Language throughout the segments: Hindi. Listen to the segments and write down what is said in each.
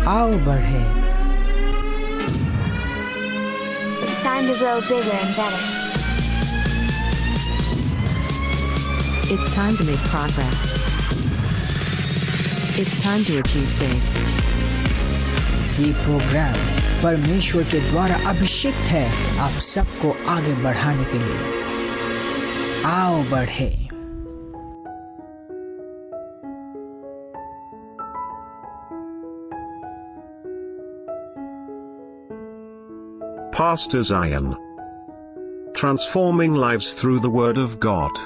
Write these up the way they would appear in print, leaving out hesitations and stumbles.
आओ बढ़े। It's time to grow bigger and better. It's time to make progress. It's time to achieve big. ये प्रोग्राम परमेश्वर के द्वारा अभिषिक्त है आप सबको आगे बढ़ाने के लिए। आओ बढ़े। Pastor Zion. Transforming lives through the Word of God.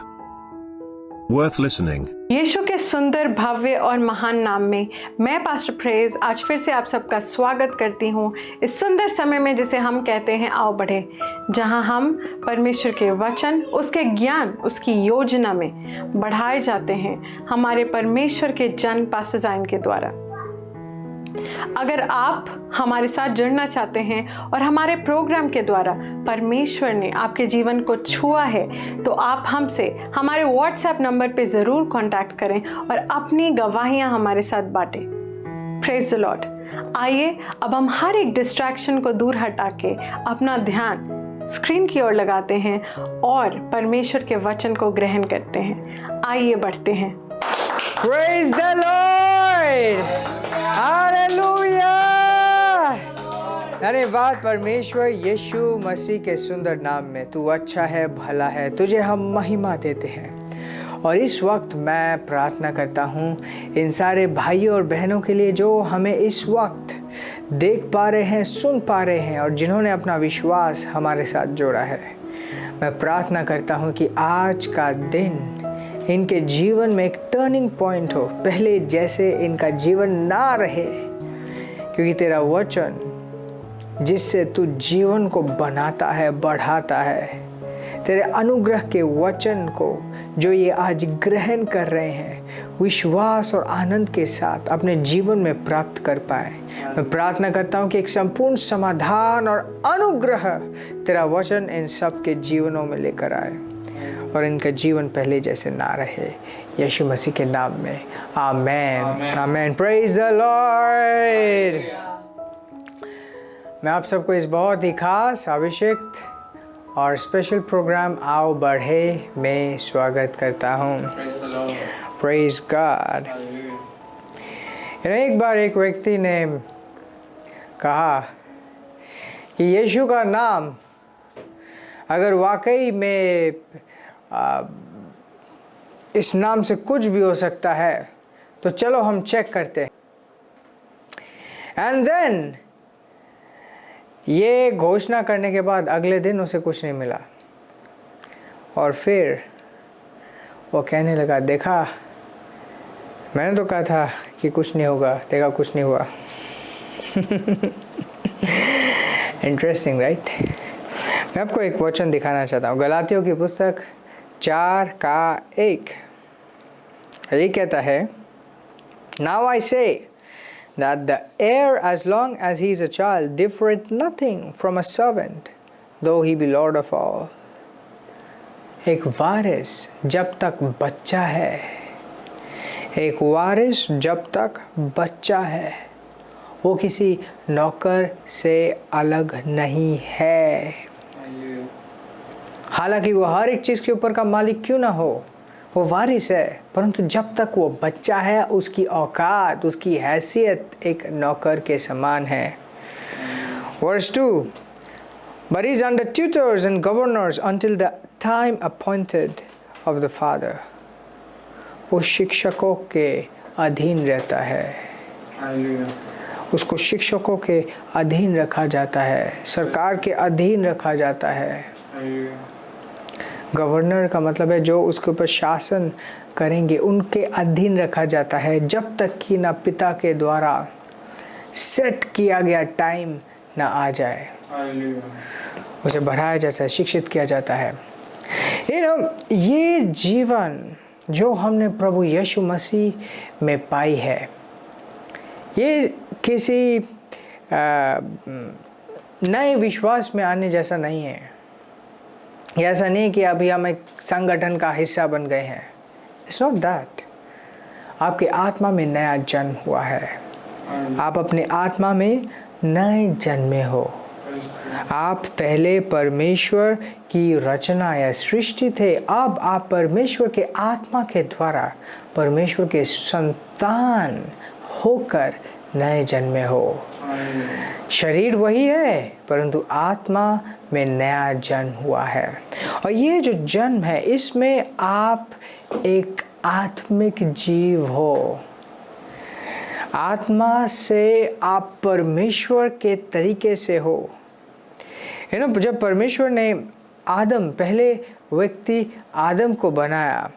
Worth listening. यीशु के सुंदर, भव्य और महान नाम में मैं पास्टर प्रेज आज फिर से आप सबका स्वागत करती हूँ इस सुंदर समय में जिसे हम कहते हैं आओ बढ़े, जहाँ हम परमेश्वर के वचन, उसके ज्ञान, उसकी योजना में बढ़ाए जाते हैं हमारे परमेश्वर के जन पास्टर ज़ायन के द्वारा। अगर आप हमारे साथ जुड़ना चाहते हैं और हमारे प्रोग्राम के द्वारा परमेश्वर ने आपके जीवन को छुआ है तो आप हमसे हमारे व्हाट्सएप नंबर पे ज़रूर कांटेक्ट करें और अपनी गवाहियां हमारे साथ बांटें। Praise the Lord. आइए अब हम हर एक डिस्ट्रैक्शन को दूर हटा के अपना ध्यान स्क्रीन की ओर लगाते हैं और परमेश्वर के वचन को ग्रहण करते हैं। आइए बढ़ते हैं। Praise the Lord! हालेलुया! धन्यवाद परमेश्वर यीशु मसीह के सुंदर नाम में। तू अच्छा है, भला है, तुझे हम महिमा देते हैं। और इस वक्त मैं प्रार्थना करता हूँ इन सारे भाइयों और बहनों के लिए जो हमें इस वक्त देख पा रहे हैं, सुन पा रहे हैं और जिन्होंने अपना विश्वास हमारे साथ जोड़ा है। मैं प्रार्थना करता हूँ कि आज का दिन इनके जीवन में एक टर्निंग पॉइंट हो, पहले जैसे इनका जीवन ना रहे, क्योंकि तेरा वचन जिससे तू जीवन को बनाता है, बढ़ाता है, तेरे अनुग्रह के वचन को जो ये आज ग्रहण कर रहे हैं विश्वास और आनंद के साथ अपने जीवन में प्राप्त कर पाए। मैं प्रार्थना करता हूँ कि एक संपूर्ण समाधान और अनुग्रह तेरा वचन इन सब के जीवनों में लेकर आए और इनका जीवन पहले जैसे ना रहे, यीशु मसीह के नाम में। Amen, amen. Praise the lord. मैं आप सबको इस बहुत ही खास, अभिषेक और स्पेशल प्रोग्राम आओ बढ़े में स्वागत करता हूँ। Praise God. एक बार एक व्यक्ति ने कहा कि यीशु का नाम अगर वाकई में इस नाम से कुछ भी हो सकता है तो चलो हम चेक करते हैं। एंड देन ये घोषणा करने के बाद अगले दिन उसे कुछ नहीं मिला और फिर वो कहने लगा, देखा मैंने तो कहा था कि कुछ नहीं होगा, देखा कुछ नहीं हुआ। Interesting right. मैं आपको एक वचन दिखाना चाहता हूँ, गलातियों की पुस्तक 4:1। ये कहता है, Now I say that the heir as long as he is a child differeth nothing from a servant, though he be lord of all. एक वारिस जब तक बच्चा है, एक वारिस जब तक बच्चा है, वो किसी नौकर से अलग नहीं है। हालांकि वो हर एक चीज़ के ऊपर का मालिक क्यों ना हो, वो वारिस है, परंतु जब तक वो बच्चा है उसकी औकात, उसकी हैसियत एक नौकर के समान है। Verse 2, But he is under tutors and governors until the time appointed of the father. वो शिक्षकों के अधीन रहता है। उसको शिक्षकों के अधीन रखा जाता है, सरकार के अधीन रखा जाता है। गवर्नर का मतलब है जो उसके ऊपर शासन करेंगे, उनके अधीन रखा जाता है जब तक कि ना पिता के द्वारा सेट किया गया टाइम ना आ जाए। उसे बढ़ाया जाता है, शिक्षित किया जाता है। ये जीवन जो हमने प्रभु यीशु मसीह में पाई है, ये किसी नए विश्वास में आने जैसा नहीं है। ऐसा नहीं कि अभी हम एक संगठन का हिस्सा बन गए हैं। It's not that. आपके आत्मा में नया जन्म हुआ है। आप अपने आत्मा में नए जन्मे हो। आप पहले परमेश्वर की रचना या सृष्टि थे, अब आप परमेश्वर के आत्मा के द्वारा परमेश्वर के संतान होकर नए जन्मे हो। शरीर वही है परंतु आत्मा में नया जन्म हुआ है। और ये जो जन्म है इसमें आप एक आत्मिक जीव हो। आत्मा से आप परमेश्वर के तरीके से हो। जब परमेश्वर ने पहले व्यक्ति आदम को बनाया,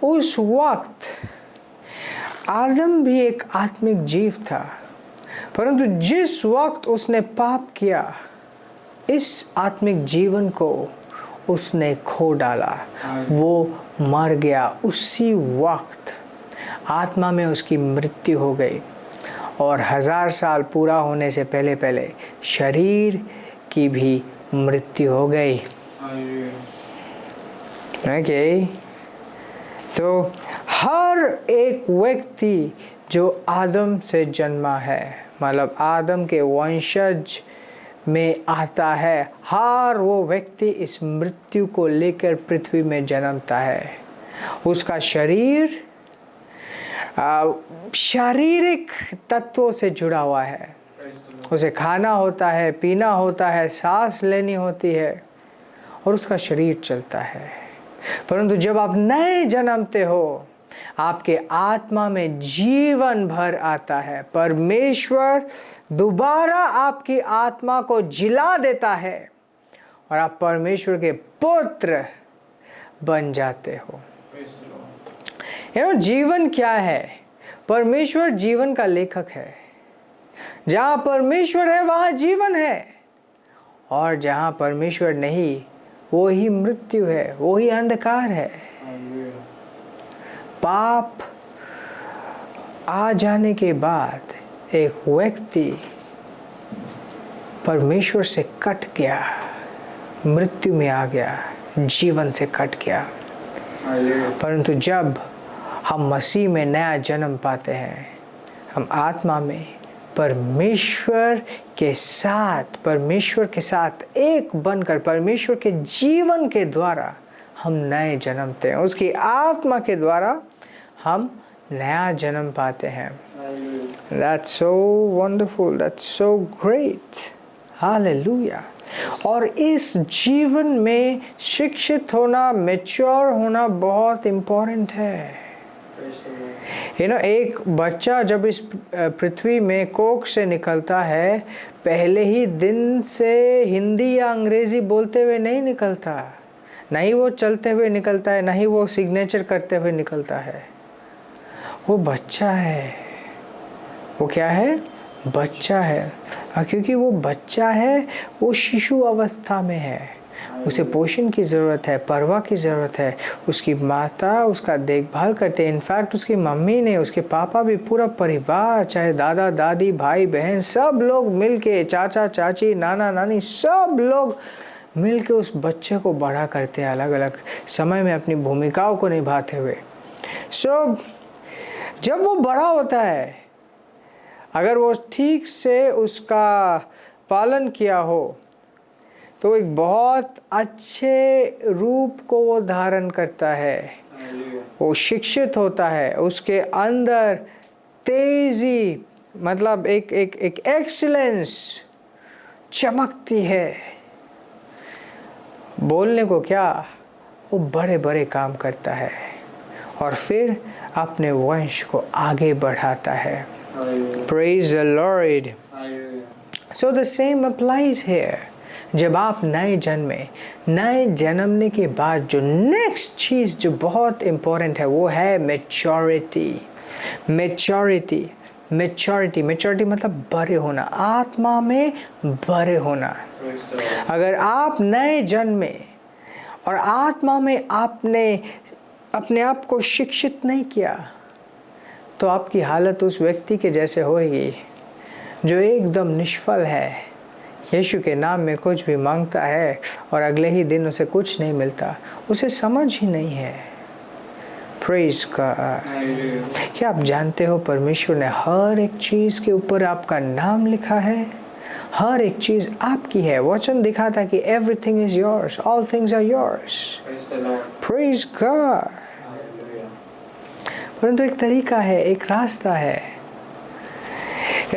उस वक्त आदम भी एक आत्मिक जीव था, परंतु जिस वक्त उसने पाप किया, इस आत्मिक जीवन को उसने खो डाला, वो मर गया। उसी वक्त आत्मा में उसकी मृत्यु हो गई और 1000 साल पूरा होने से पहले शरीर की भी मृत्यु हो गई। ओके, तो हर एक व्यक्ति जो आदम से जन्मा है, मतलब आदम के वंशज में आता है, हर वो व्यक्ति इस मृत्यु को लेकर पृथ्वी में जन्मता है। उसका शरीर शारीरिक तत्वों से जुड़ा हुआ है। उसे खाना होता है, पीना होता है, सांस लेनी होती है और उसका शरीर चलता है। परंतु जब आप नए जन्मते हो, आपके आत्मा में जीवन भर आता है। परमेश्वर दोबारा आपकी आत्मा को जिला देता है और आप परमेश्वर के पुत्र बन जाते हो। जीवन क्या है? परमेश्वर जीवन का लेखक है। जहाँ परमेश्वर है वहाँ जीवन है, और जहाँ परमेश्वर नहीं वो ही मृत्यु है, वो ही अंधकार है। पाप आ जाने के बाद एक व्यक्ति परमेश्वर से कट गया, मृत्यु में आ गया, जीवन से कट गया। परंतु जब हम मसीह में नया जन्म पाते हैं, हम आत्मा में परमेश्वर के साथ एक बनकर परमेश्वर के जीवन के द्वारा हम नए जन्मते हैं। उसकी आत्मा के द्वारा हम नया जन्म पाते हैं। That's so wonderful, that's so great, hallelujah. और इस जीवन में शिक्षित होना, मैच्योर होना बहुत इम्पोर्टेंट है। एक बच्चा जब इस पृथ्वी में कोख से निकलता है, पहले ही दिन से हिंदी या अंग्रेजी बोलते हुए नहीं निकलता, नहीं वो चलते हुए निकलता है, नहीं वो सिग्नेचर करते हुए निकलता है। वो बच्चा है। वो क्या है? बच्चा है। क्योंकि वो बच्चा है, वो शिशु अवस्था में है, उसे पोषण की ज़रूरत है, परवाह की ज़रूरत है। उसकी माता उसका देखभाल करते हैं। इनफैक्ट उसकी मम्मी ने, उसके पापा भी, पूरा परिवार, चाहे दादा दादी, भाई बहन, सब लोग मिलके, चाचा चाची, नाना नानी, सब लोग मिलके उस बच्चे को बड़ा करते हैं, अलग अलग समय में अपनी भूमिकाओं को निभाते हुए। जब वो बड़ा होता है, अगर वो ठीक से उसका पालन किया हो तो एक बहुत अच्छे रूप को वो धारण करता है। वो शिक्षित होता है, उसके अंदर तेजी, मतलब एक एक्सीलेंस चमकती है। बोलने को क्या, वो बड़े बड़े काम करता है और फिर अपने वंश को आगे बढ़ाता है। Praise the Lord. So the same applies here. जब आप नए जन्मने के बाद जो नेक्स्ट चीज़ जो बहुत इम्पोर्टेंट है वो है मैच्योरिटी मतलब बड़े होना, आत्मा में बड़े होना। अगर आप नए जन्मे और आत्मा में आपने अपने आप को शिक्षित नहीं किया तो आपकी हालत उस व्यक्ति के जैसे होगी जो एकदम निष्फल है, यीशु के नाम में कुछ भी मांगता है और अगले ही दिन उसे कुछ नहीं मिलता, उसे समझ ही नहीं है। Praise God. क्या आप जानते हो परमेश्वर ने हर एक चीज के ऊपर आपका नाम लिखा है? हर एक चीज आपकी है। वचन दिखाता कि everything is yours, all things are yours. Praise God. परंतु एक तरीका है, एक रास्ता है।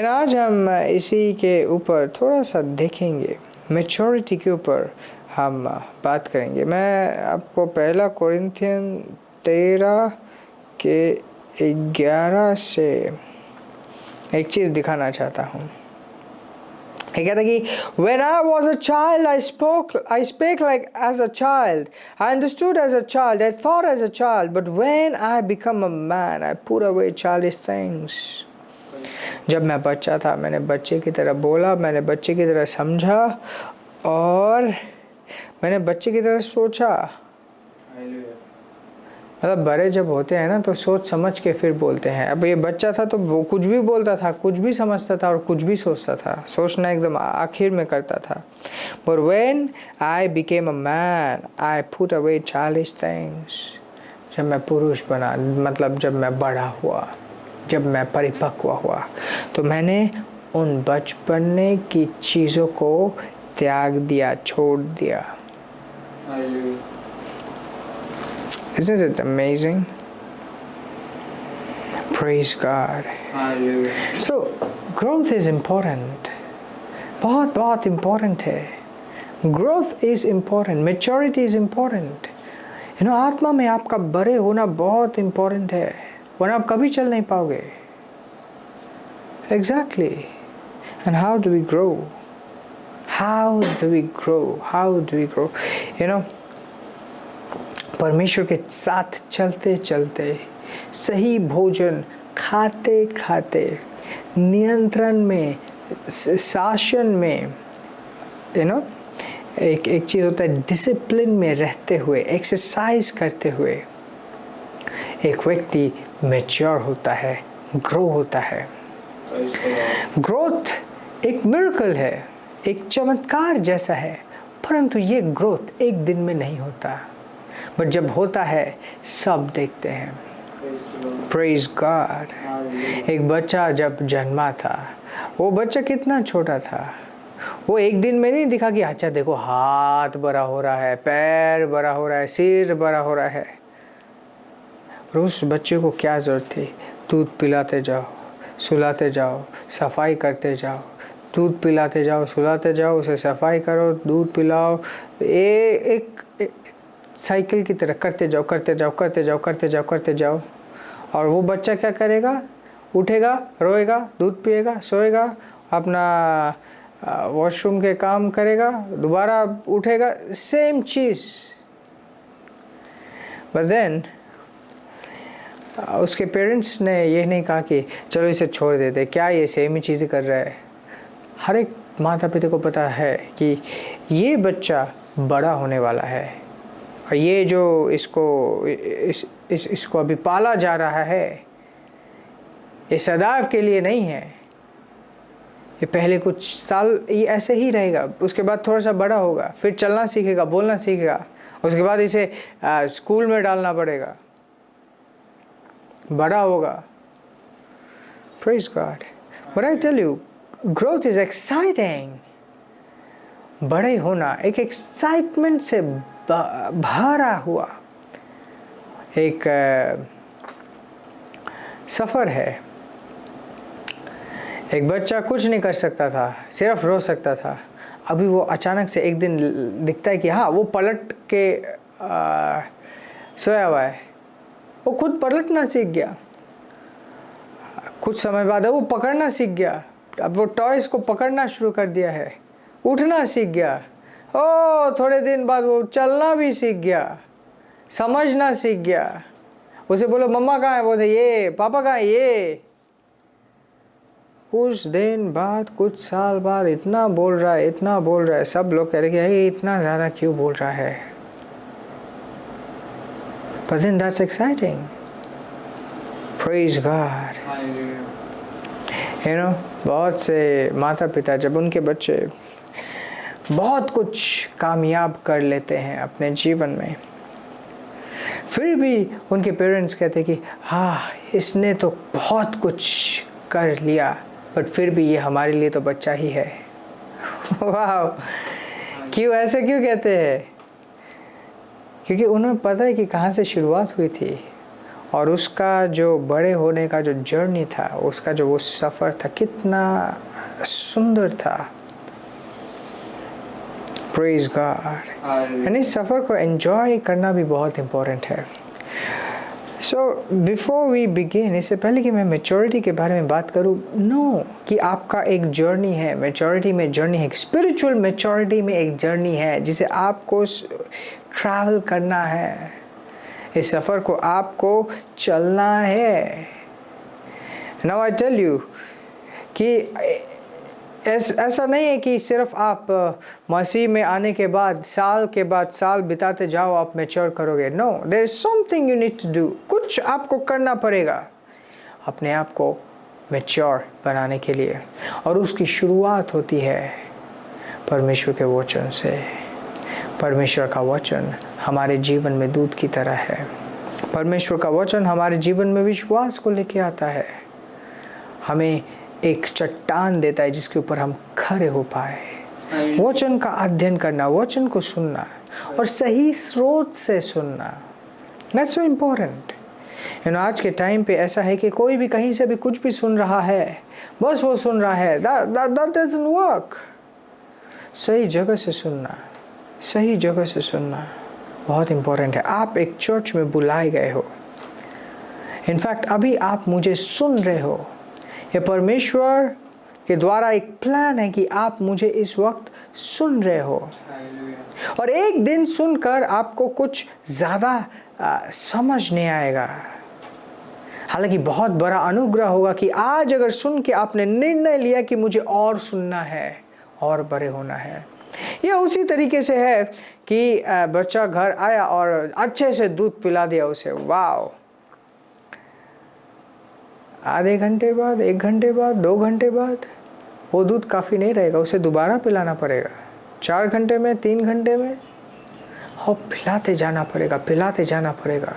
आज हम इसी के ऊपर थोड़ा सा देखेंगे, मैच्योरिटी के ऊपर हम बात करेंगे। मैं आपको पहला कोरिन्थियन 13 के 11 से एक चीज़ दिखाना चाहता हूँ। ये कहता है कि when I was a child I spake like as a child, I understood as a child, I thought as a child, but when I become a man I put away childish things। जब मैं बच्चा था मैंने बच्चे की तरह बोला, मैंने बच्चे की तरह समझा और मैंने बच्चे की तरह सोचा। मतलब बड़े जब होते हैं ना तो सोच समझ के फिर बोलते हैं। अब ये बच्चा था तो वो कुछ भी बोलता था, कुछ भी समझता था और कुछ भी सोचता था। सोचना एकदम आखिर में करता था। But when I became a man, I put away childish things। जब मैं पुरुष बना, मतलब जब मैं बड़ा हुआ, जब मैं परिपक्व हुआ, तो मैंने उन बचपने की चीज़ों को त्याग दिया, छोड़ दिया। Isn't it amazing? Praise God. So, growth is important. बहुत बहुत important है। Growth is important. Maturity is important. आत्मा में आपका बड़े होना बहुत important है, वरना आप कभी चल नहीं पाओगे। Exactly. And how do we grow? How do we grow? How do we grow? परमेश्वर के साथ चलते चलते, सही भोजन खाते खाते, नियंत्रण में, शासन में, एक चीज़ होता है डिसिप्लिन में रहते हुए, एक्सरसाइज करते हुए एक व्यक्ति मैच्योर होता है, ग्रो होता है। ग्रोथ एक मिरेकल है, एक चमत्कार जैसा है, परंतु ये ग्रोथ एक दिन में नहीं होता। बट जब होता है सब देखते हैं। Praise God. एक बच्चा जब जन्मा था, वो बच्चा कितना छोटा था, वो एक दिन में नहीं दिखा कि अच्छा देखो हाथ बड़ा हो रहा है, पैर बड़ा हो रहा है, सिर बड़ा हो रहा है। उस बच्चे को क्या जरूरत थी? दूध पिलाते जाओ, सुलाते जाओ, सफाई करते जाओ, दूध पिलाते जाओ, सुलाते जाओ, उसे सफाई करो, दूध पिलाओ, एक साइकिल की तरह करते जाओ, करते जाओ, करते जाओ, करते जाओ, करते जाओ। और वो बच्चा क्या करेगा? उठेगा, रोएगा, दूध पिएगा, सोएगा, अपना वॉशरूम के काम करेगा, दोबारा उठेगा, सेम चीज़। बट देन उसके पेरेंट्स ने ये नहीं कहा कि चलो इसे छोड़ देते, क्या ये सेम ही चीज़ें कर रहा है। हर एक माता पिता को पता है कि ये बच्चा बड़ा होने वाला है और ये जो इसको अभी पाला जा रहा है ये सदैव के लिए नहीं है। ये पहले कुछ साल ये ऐसे ही रहेगा, उसके बाद थोड़ा सा बड़ा होगा, फिर चलना सीखेगा, बोलना सीखेगा, उसके बाद इसे स्कूल में डालना पड़ेगा, बड़ा होगा। Praise God. But I tell you, growth is exciting. बड़े होना एक एक्साइटमेंट से भरा हुआ एक सफ़र है। एक बच्चा कुछ नहीं कर सकता था, सिर्फ रो सकता था। अभी वो अचानक से एक दिन दिखता है कि हाँ वो पलट के सोया हुआ है, वो खुद पलटना सीख गया। कुछ समय बाद वो पकड़ना सीख गया, अब वो टॉयज को पकड़ना शुरू कर दिया है, उठना सीख गया। ओ थोड़े दिन बाद वो चलना भी सीख गया, समझना सीख गया। उसे बोलो मम्मा कहाँ है, बोलते ये, पापा कहाँ है ये। कुछ दिन बाद, कुछ साल बाद इतना बोल रहा है, इतना बोल रहा है, सब लोग कह रहे हैं कि इतना ज़्यादा क्यों बोल रहा है। But then that's exciting. Praise God. बहुत से माता पिता जब उनके बच्चे बहुत कुछ कामयाब कर लेते हैं अपने जीवन में, फिर भी उनके पेरेंट्स कहते कि हाँ, इसने तो बहुत कुछ कर लिया, बट फिर भी ये हमारे लिए तो बच्चा ही है। वाह, क्यों ऐसे क्यों कहते हैं? क्योंकि उन्हें पता है कि कहाँ से शुरुआत हुई थी और उसका जो बड़े होने का जो जर्नी था, उसका जो वो सफ़र था, कितना सुंदर था। Praise God. यानी सफ़र को एंजॉय करना भी बहुत इम्पोर्टेंट है। सो बिफोर वी बिगिन, इससे पहले कि मैं मैच्योरिटी के बारे में बात करूँ, नो कि आपका एक जर्नी है, मैच्योरिटी में जर्नी है, स्पिरिचुअल मैच्योरिटी में एक जर्नी है जिसे आपको ट्रैवल करना है। इस सफ़र को आपको चलना है। नाउ आई टेल यू कि ऐसा नहीं है कि सिर्फ आप मसीह में आने के बाद साल बिताते जाओ आप मैच्योर करोगे। No, there is something you need to do. कुछ आपको करना पड़ेगा अपने आप को मैच्योर बनाने के लिए, और उसकी शुरुआत होती है परमेश्वर के वचन से। परमेश्वर का वचन हमारे जीवन में दूध की तरह है। परमेश्वर का वचन हमारे जीवन में विश्वास को लेके आता है, हमें एक चट्टान देता है जिसके ऊपर हम खड़े हो पाए। वचन का अध्ययन करना, वचन को सुनना और सही स्रोत से सुनना, दैट्स सो इम्पोर्टेंट। आज के टाइम पे ऐसा है कि कोई भी कहीं से भी कुछ भी सुन रहा है, बस वो सुन रहा है। that doesn't work। सही जगह से सुनना, सही जगह से सुनना बहुत इम्पोर्टेंट है। आप एक चर्च में बुलाए गए हो, इनफैक्ट अभी आप मुझे सुन रहे हो, ये परमेश्वर के द्वारा एक प्लान है कि आप मुझे इस वक्त सुन रहे हो। और एक दिन सुनकर आपको कुछ ज़्यादा समझ नहीं आएगा, हालांकि बहुत बड़ा अनुग्रह होगा कि आज अगर सुन के आपने निर्णय लिया कि मुझे और सुनना है और बड़े होना है। यह उसी तरीके से है कि बच्चा घर आया और अच्छे से दूध पिला दिया उसे, वाह, आधे घंटे बाद, 1 घंटे बाद, 2 घंटे बाद वो दूध काफ़ी नहीं रहेगा, उसे दोबारा पिलाना पड़ेगा। 4 घंटे में, 3 घंटे में, और पिलाते जाना पड़ेगा, पिलाते जाना पड़ेगा।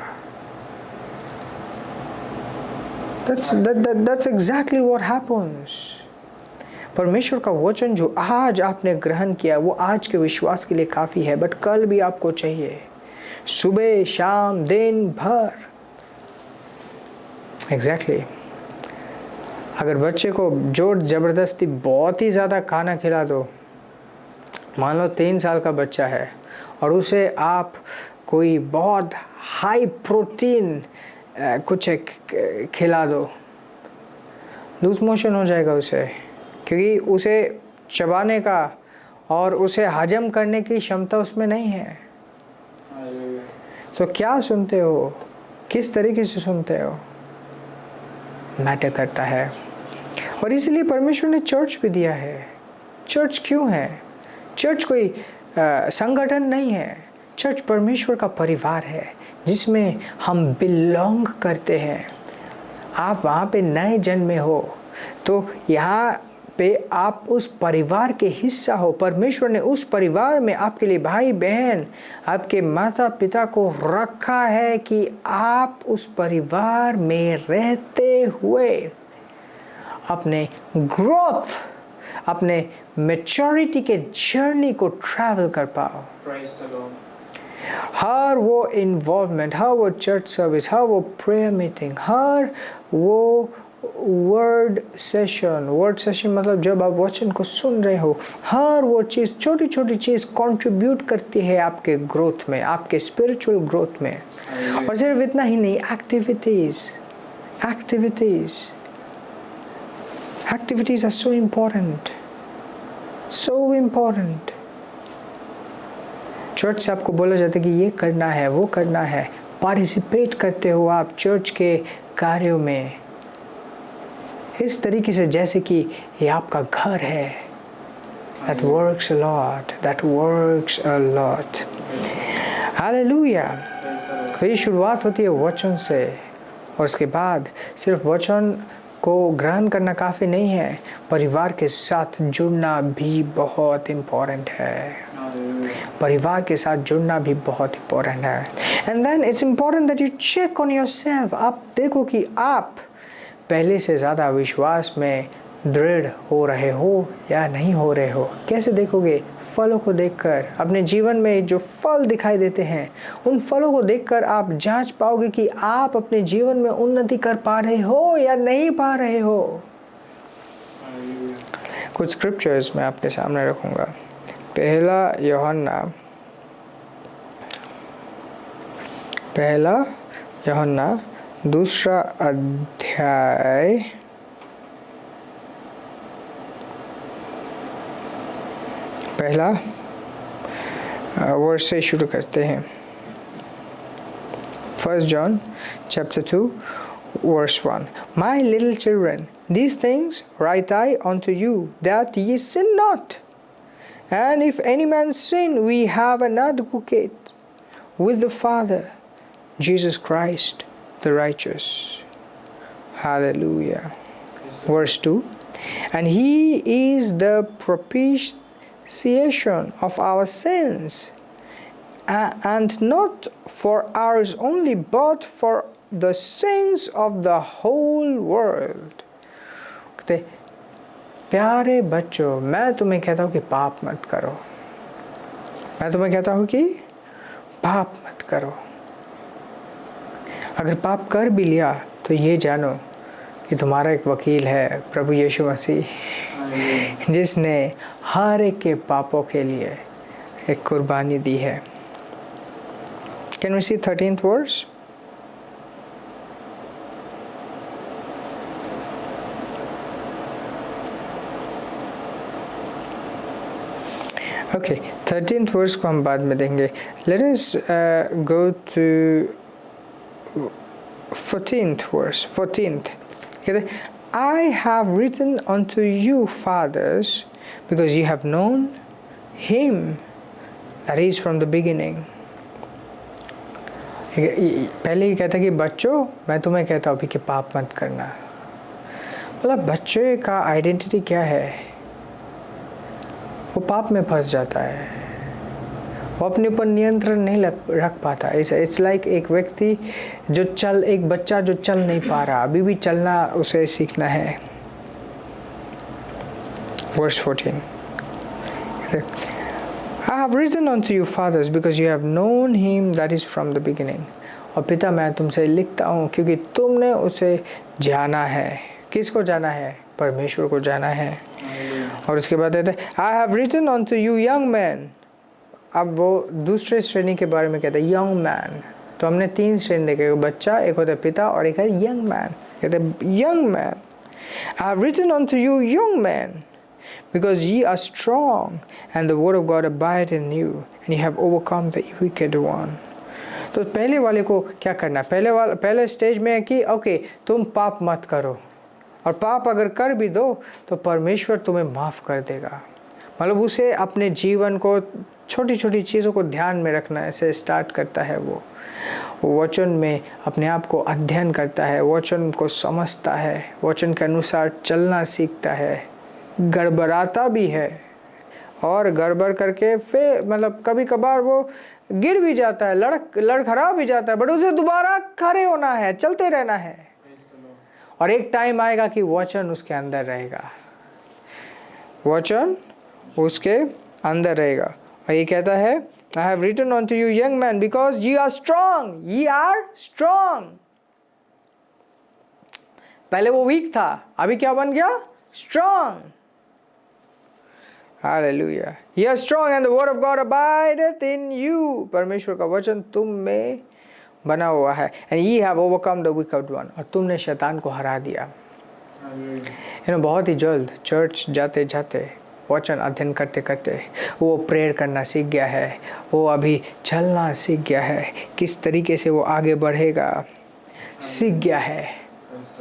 That's exactly what happens। परमेश्वर का वचन जो आज आपने ग्रहण किया वो आज के विश्वास के लिए काफ़ी है, बट कल भी आपको चाहिए, सुबह शाम दिन भर। एग्जैक्टली अगर बच्चे को जोर ज़बरदस्ती बहुत ही ज़्यादा खाना खिला दो, मान लो 3 साल का बच्चा है और उसे आप कोई बहुत हाई प्रोटीन कुछ खिला दो, लूज मोशन हो जाएगा उसे, क्योंकि उसे चबाने का और उसे हजम करने की क्षमता उसमें नहीं है। तो क्या सुनते हो, किस तरीके से सुनते हो, मैटर करता है। और इसलिए परमेश्वर ने चर्च भी दिया है। चर्च क्यों है? चर्च कोई संगठन नहीं है, चर्च परमेश्वर का परिवार है जिसमें हम बिलोंग करते हैं। आप वहाँ पे नए जन्मे हो तो यहाँ पे आप उस परिवार के हिस्सा हो। परमेश्वर ने उस परिवार में आपके लिए भाई बहन, आपके माता पिता को रखा है कि आप उस परिवार में रहते हुए अपने ग्रोथ, अपने मैच्योरिटी के जर्नी को ट्रैवल कर पाओ। हर वो इन्वॉल्वमेंट, हर वो चर्च सर्विस, हर वो प्रेयर मीटिंग, हर वो वर्ड सेशन मतलब जब आप वचन को सुन रहे हो, हर वो चीज़, छोटी छोटी चीज़ कंट्रीब्यूट करती है आपके ग्रोथ में, आपके स्पिरिचुअल ग्रोथ में। और सिर्फ इतना ही नहीं, activities are so important, so important. Church से आपको बोला जाता है कि ये करना है, वो करना है, पार्टिसिपेट करते हो आप चर्च के कार्यों में इस तरीके से जैसे कि ये आपका घर है। That works a lot, that works a lot। Hallelujah. तो ये शुरुआत होती है वचन से, और उसके बाद सिर्फ वचन को ग्रहण करना काफ़ी नहीं है, परिवार के साथ जुड़ना भी बहुत इम्पोर्टेंट है। परिवार के साथ जुड़ना भी बहुत इंपॉर्टेंट है। And then it's important that you check on yourself. आप देखो कि आप पहले से ज़्यादा विश्वास में दृढ़ हो रहे हो या नहीं हो रहे हो। कैसे देखोगे? फलों को देखकर। अपने जीवन में जो फल दिखाई देते हैं उन फलों को देखकर आप जांच पाओगे कि आप अपने जीवन में उन्नति कर पा रहे हो या नहीं पा रहे हो। कुछ स्क्रिप्चर्स मैं आपके सामने रखूंगा। पहला यूहन्ना दूसरा अध्याय पहला वर्ष से शुरू करते हैं। 1 John chapter 2 verse 1. My little children, these things write I unto you, that ye sin not. And if any man sin, we have an advocate with the Father, Jesus Christ the righteous. Hallelujah. Verse 2. And he is the propitiation of our sins, and not for ours only, but for the sins of the whole world. प्यारे बच्चों, मैं तुम्हें कहता हूँ कि पाप मत करो। मैं तुम्हें कहता हूँ कि पाप मत करो। अगर पाप कर भी लिया तो ये जानो कि तुम्हारा एक वकील है, प्रभु यीशु मसीह, जिसने हर एक के पापों के लिए एक कुर्बानी दी है। Can we see 13th verse? Okay, 13th verse को हम बाद में देंगे। Let us go to 14th verse. 14th. I have written unto you, fathers, because ye have known him that is from the beginning. पहले ही कहता कि बच्चों, मैं तुम्हें कहता हूँ कि पाप मत करना। मतलब बच्चे का आइडेंटिटी क्या है? वो पाप में फंस जाता है, वो अपने ऊपर नियंत्रण नहीं रख पाता। इट्स लाइक एक व्यक्ति एक बच्चा जो चल नहीं पा रहा, अभी भी चलना उसे सीखना है। Verse 14. I have written unto you, fathers, because you have known him that is from the beginning. और पिता, मैं तुमसे लिखता हूँ क्योंकि तुमने उसे जाना है। किसको जाना है? परमेश्वर को जाना है। और उसके बाद कहते हैं I have written unto you, young men. अब वो दूसरे श्रेणी के बारे में कहते हैं young man। तो हमने 3 श्रेणी देखे, एक बच्चा, एक होता है पिता और एक है young man। कहते हैं young man, I have written unto you, young men, because ye are strong and the word of God abide in you and ye have overcome the wicked one. तो पहले वाले को क्या करना? पहले स्टेज में है कि ओके, तुम पाप मत करो, और पाप अगर कर भी दो तो परमेश्वर तुम्हें माफ़ कर देगा। मतलब उसे अपने जीवन को छोटी छोटी चीज़ों को ध्यान में रखना ऐसे स्टार्ट करता है। वो वचन में अपने आप को अध्ययन करता है, वचन को समझता है, वचन के अनुसार चलना सीखता है, गड़बड़ाता भी है और गड़बड़ करके फिर मतलब कभी कभार वो गिर भी जाता है, लड़खड़ा भी जाता है, बट उसे दोबारा खड़े होना है, चलते रहना है। और एक टाइम आएगा कि वचन उसके अंदर रहेगा, वचन उसके अंदर रहेगा। और ये कहता है I have written unto you, young men, because ye are strong. Ye are strong. पहले वो वीक था, अभी क्या बन गया? Strong. Hallelujah. Ye are strong and the word of God abideth in you. परमेश्वर का वचन तुम में बना हुआ है। And ye have overcome the wicked one. और तुमने शैतान को हरा दिया। बहुत ही जल्द चर्च जाते जाते, वचन अध्ययन करते करते वो प्रेयर करना सीख गया है, वो अभी चलना सीख गया है, किस तरीके से वो आगे बढ़ेगा सीख गया है।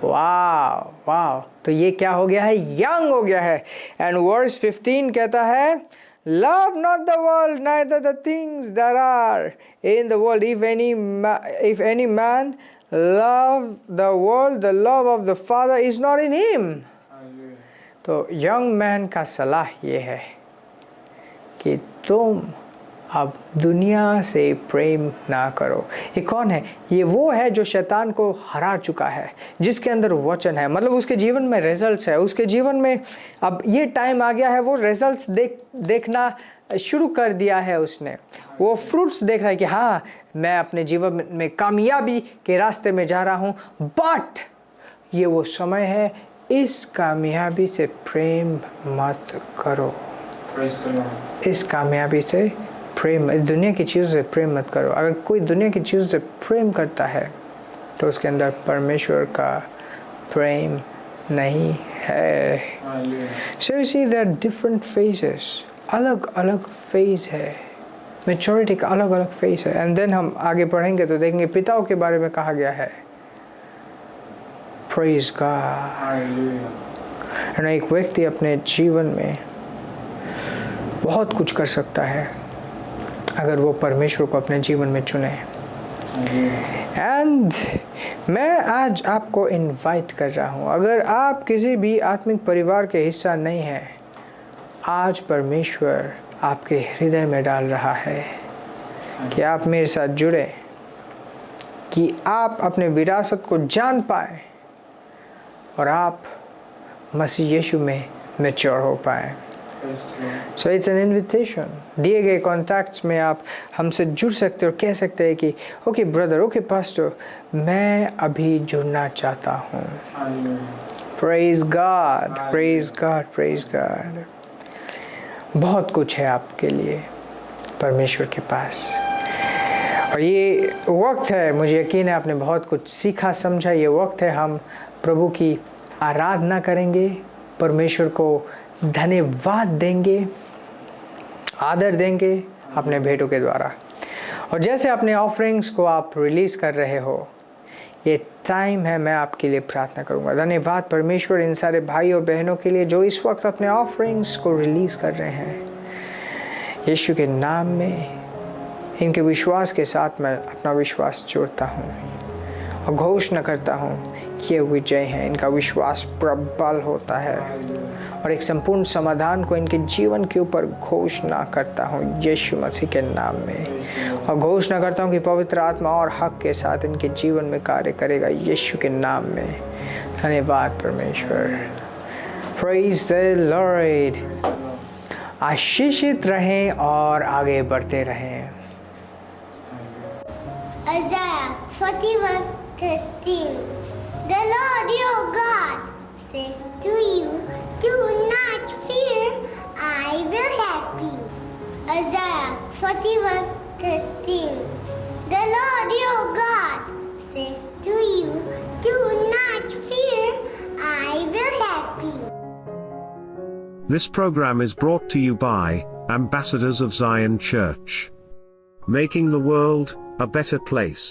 वाह वाह, तो ये क्या हो गया है? यंग हो गया है। एंड वर्स 15 कहता है love not the world neither the things that are in the world. If any man love the world, the love of the Father is not in him. तो यंग मैन का सलाह ये है कि तुम अब दुनिया से प्रेम ना करो। ये कौन है? ये वो है जो शैतान को हरा चुका है, जिसके अंदर वचन है, मतलब उसके जीवन में रिजल्ट्स है, उसके जीवन में अब ये टाइम आ गया है, वो रिजल्ट्स देखना शुरू कर दिया है। उसने वो फ्रूट्स देख रहा है कि हाँ मैं अपने जीवन में कामयाबी के रास्ते में जा रहा हूँ, बट ये वो समय है, इस कामयाबी से प्रेम मत करो। इस कामयाबी से प्रेम, इस दुनिया की चीज़ों से प्रेम मत करो। अगर कोई दुनिया की चीज़ों से प्रेम करता है तो उसके अंदर परमेश्वर का प्रेम नहीं है। So you see there are different phases, अलग अलग फेज है, मैच्योरिटी का अलग अलग फेज है। एंड देन हम आगे पढ़ेंगे तो देखेंगे पिताओं के बारे में कहा गया है। Praise God. एक व्यक्ति अपने जीवन में बहुत कुछ कर सकता है अगर वो परमेश्वर को अपने जीवन में चुने। एंड मैं आज आपको इनवाइट कर रहा हूँ, अगर आप किसी भी आत्मिक परिवार के हिस्सा नहीं हैं, आज परमेश्वर आपके हृदय में डाल रहा है कि आप मेरे साथ जुड़े, कि आप अपने विरासत को जान पाए और आप मसीह यीशु में मैच्योर हो पाए। So it's an invitation. दिए गए कॉन्टैक्ट्स में आप हमसे जुड़ सकते हो और कह सकते हैं कि ओके ब्रदर, ओके पास्टर, मैं अभी जुड़ना चाहता हूँ। Praise God, praise God, praise God. बहुत कुछ है आपके लिए परमेश्वर के पास, और ये वक्त है, मुझे यकीन है आपने बहुत कुछ सीखा समझा। ये वक्त है हम प्रभु की आराधना करेंगे, परमेश्वर को धन्यवाद देंगे, आदर देंगे अपने भेंटों के द्वारा। और जैसे अपने ऑफरिंग्स को आप रिलीज़ कर रहे हो, ये टाइम है, मैं आपके लिए प्रार्थना करूंगा। धन्यवाद परमेश्वर इन सारे भाई और बहनों के लिए जो इस वक्त अपने ऑफरिंग्स को रिलीज़ कर रहे हैं। यीशु के नाम में इनके विश्वास के साथ मैं अपना विश्वास जोड़ता हूँ और घोषणा करता हूँ कि ये विजय हैं। इनका विश्वास प्रबल होता है और एक संपूर्ण समाधान को इनके जीवन के ऊपर घोषणा करता हूँ यीशु मसीह के नाम में। और घोषणा करता हूँ कि पवित्र आत्मा और हक के साथ इनके जीवन में कार्य करेगा यीशु के नाम में। धन्यवाद परमेश्वर। Praise the Lord. आशीषित रहें और आगे बढ़ते रहें। Isaiah 41:13. The Lord your God says to you, do not fear, I will help you. Isaiah 41:13. The Lord your God says to you, do not fear, I will help you. This program is brought to you by Ambassadors of Zion Church, making the world a better place.